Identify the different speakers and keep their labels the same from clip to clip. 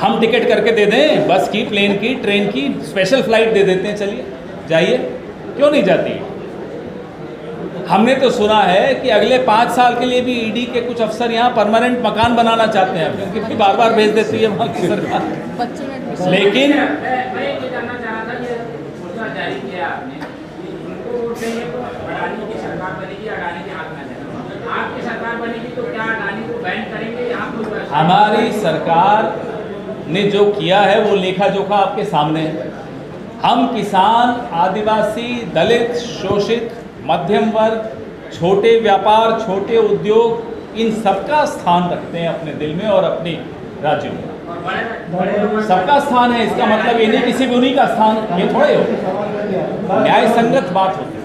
Speaker 1: हम टिकट करके दे दें, बस की, प्लेन की, ट्रेन की, स्पेशल फ्लाइट दे देते हैं, चलिए जाइए, क्यों नहीं जाती? हमने तो सुना है कि अगले 5 साल के लिए भी ईडी के कुछ अफसर यहाँ परमानेंट मकान बनाना चाहते हैं, क्योंकि बार बार भेज देती है वहाँ की सरकार। लेकिन
Speaker 2: मैं ये जानना चाह रहा था कि घोषणा जारी किया आपने, अडानी की सरकार बनेगी, अडानी के हाथ में जाएगा, आपकी सरकार बनेगी तो क्या अडानी को बैन करेंगे या आप लोग?
Speaker 1: हमारी सरकार ने जो किया है वो लेखा जोखा आपके सामने है। हम किसान, आदिवासी, दलित, शोषित, मध्यम वर्ग, छोटे व्यापार, छोटे उद्योग, इन सबका स्थान रखते हैं अपने दिल में और अपने राज्यों में। सबका स्थान है, इसका मतलब ये नहीं किसी भी उन्हीं का स्थान, ये थोड़े हो, न्याय संगत बात होती है।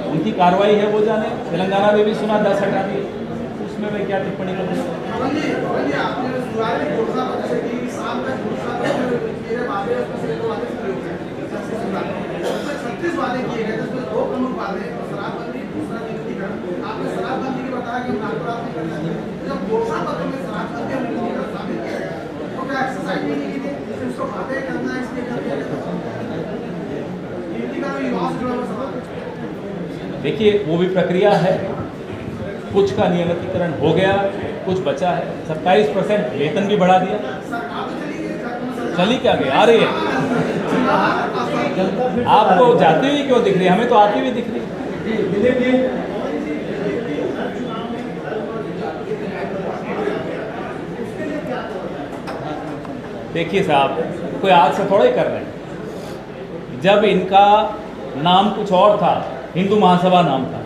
Speaker 1: उनकी कार्रवाई है वो जाने। तेलंगाना में भी सुना 10 हटा दिए, उसमें मैं क्या टिप्पणी करूँ? देखिए, वो भी प्रक्रिया है, कुछ का नियमितीकरण हो गया, कुछ बचा है। 27% वेतन भी बढ़ा दिया, चली क्या गई, आ रही है। आपको जाती हुई क्यों दिख रही है? हमें तो आती हुई दिख रही है। देखिए साहब, कोई आज से थोड़ा ही कर रहे हैं। जब इनका नाम कुछ और था, हिंदू महासभा नाम था,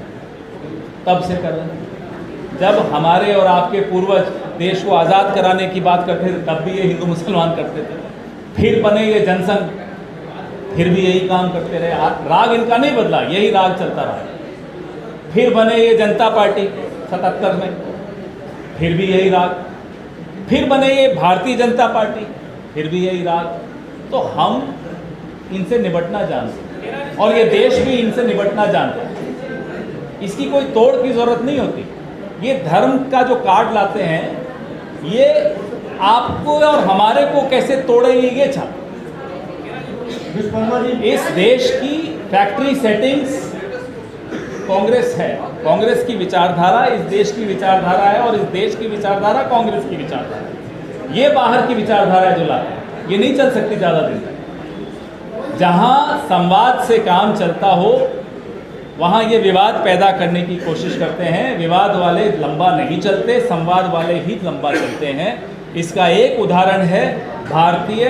Speaker 1: तब से कर रहे हैं। जब हमारे और आपके पूर्वज देश को आज़ाद कराने की बात करते थे, तब भी ये हिंदू मुसलमान करते थे। फिर बने ये जनसंघ, फिर भी यही काम करते रहे। राग इनका नहीं बदला, यही राग चलता रहा। फिर बने ये जनता पार्टी 77 में, फिर भी यही राग। फिर बने ये भारतीय जनता पार्टी, फिर भी यही राग। तो हम इनसे निपटना जानते हैं और ये देश भी इनसे निपटना जानता है। इसकी कोई तोड़ की जरूरत नहीं होती। ये धर्म का जो कार्ड लाते हैं, ये आपको और हमारे को कैसे तोड़ेंगे ये चाहते। इस देश की फैक्ट्री सेटिंग्स कांग्रेस है, कांग्रेस की विचारधारा इस देश की विचारधारा है और इस देश की विचारधारा कांग्रेस की विचारधारा है। ये बाहर की विचारधारा है जो लाते हैं, ये नहीं चल सकती ज़्यादा दिन तक। जहाँ संवाद से काम चलता हो वहाँ ये विवाद पैदा करने की कोशिश करते हैं। विवाद वाले लंबा नहीं चलते, संवाद वाले ही लंबा चलते हैं। इसका एक उदाहरण है भारतीय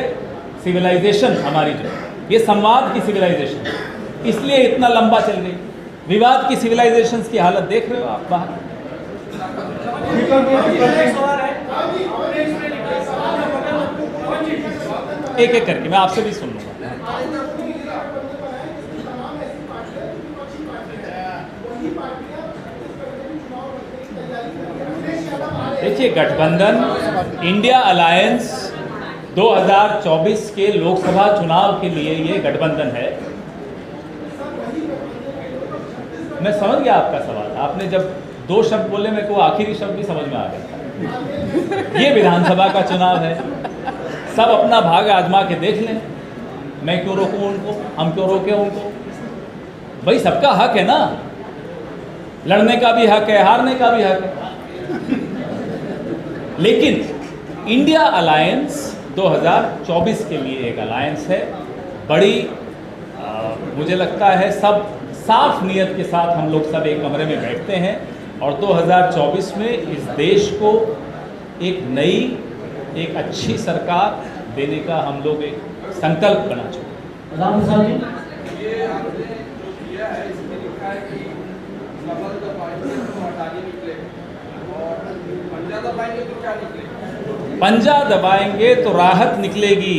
Speaker 1: सिविलाइजेशन हमारी, जो ये संवाद की सिविलाइजेशन, इसलिए इतना लंबा चल गई। विवाद की सिविलाइजेशन की हालत देख रहे हो आप बाहर। एक एक करके मैं आपसे भी सुन लूँगा। देखिए, गठबंधन इंडिया अलायंस 2024 के लोकसभा चुनाव के लिए ये गठबंधन है। मैं समझ गया आपका सवाल। आपने जब 2 शब्द बोले, मेरे को आखिरी शब्द भी समझ में आ गया। ये विधानसभा का चुनाव है, सब अपना भाग आजमा के देख लें। मैं क्यों रोकूं उनको, हम क्यों रोकें उनको? भाई सबका हक है ना, लड़ने का भी हक है, हारने का भी हक है। लेकिन इंडिया अलायंस 2024 के लिए एक अलायंस है। बड़ी मुझे लगता है सब साफ नियत के साथ हम लोग सब एक कमरे में बैठते हैं और 2024 में इस देश को एक नई, एक अच्छी सरकार देने का हम लोग एक संकल्प करना चाहते हैं। पंजा दबाएंगे तो राहत निकलेगी,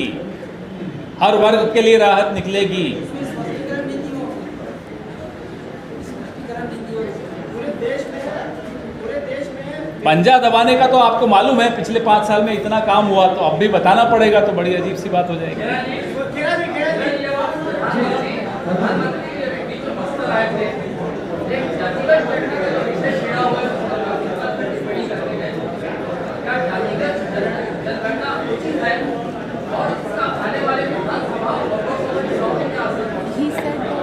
Speaker 1: हर वर्ग के लिए राहत निकलेगी।
Speaker 3: पूरे देश में
Speaker 1: पंजा दबाने का तो आपको मालूम है, पिछले 5 साल में इतना काम हुआ, तो अब भी बताना पड़ेगा तो बड़ी अजीब सी बात हो जाएगी।
Speaker 3: He said that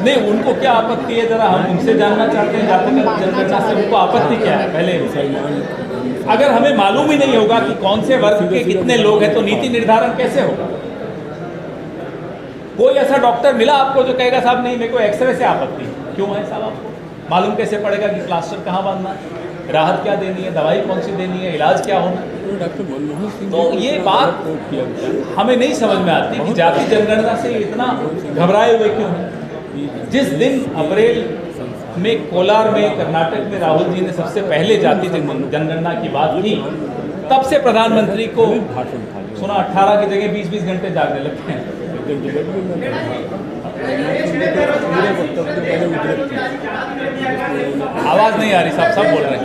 Speaker 1: नहीं, उनको क्या आपत्ति है, जरा हम उनसे जानना चाहते हैं, जातिगत जनगणना से उनको आपत्ति क्या है पहले। अगर हमें मालूम ही नहीं होगा कि कौन से वर्ग के कितने लोग हैं तो नीति निर्धारण कैसे होगा? कोई ऐसा डॉक्टर मिला आपको जो कहेगा साहब नहीं मेरे को एक्सरे से आपत्ति है? क्यों है साहब? आपको मालूम कैसे पड़ेगा कि प्लास्टर कहाँ बांधना है, राहत क्या देनी है, दवाई कौन सी देनी है, इलाज क्या होना है? तो ये बात हमें नहीं समझ में आती कि जाति जनगणना से इतना घबराए हुए क्यों हैं। जिस दिन अप्रैल में कोलार में कर्नाटक में राहुल जी ने सबसे पहले जाति जनगणना की बात की, तब से प्रधानमंत्री को सुना 18 की जगह 20-20 घंटे जागने लगते हैं। आवाज नहीं आ रही साहब, सब बोल रहे हैं।